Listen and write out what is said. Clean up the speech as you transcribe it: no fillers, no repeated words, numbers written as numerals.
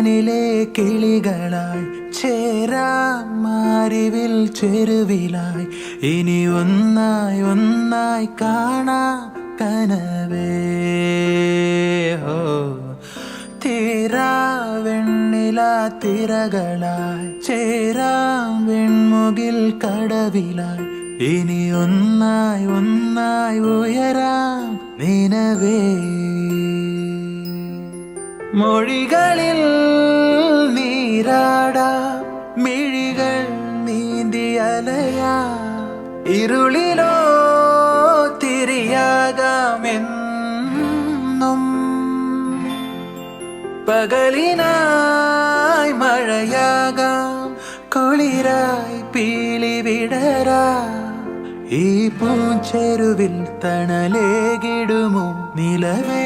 വാനിലെ കിളികളായി ചേരാം മാരിവിൽ ചെരുവിലായി ഇനി ഒന്നായി ഒന്നായി കാണാം കനവേ ഹോ തീരാ വെണ്ണില തിരകളായി ചേരാം വെൺമുകിൽ കടവിലായി ഇനി ഒന്നായി ഒന്നായി ഉയരാം നിനവേ മൊഴികളിൽ നീരാടാം മിഴികൾ നീന്തി അലയാ ഇരുളിലോ തിരിയാകാമെന്നും പകലിനായി മഴയാകാം കുളിരായി പീലി വിടരാ ഈ പൂച്ചെരുവിൽ തണലേകിടുമോ നിലവേ.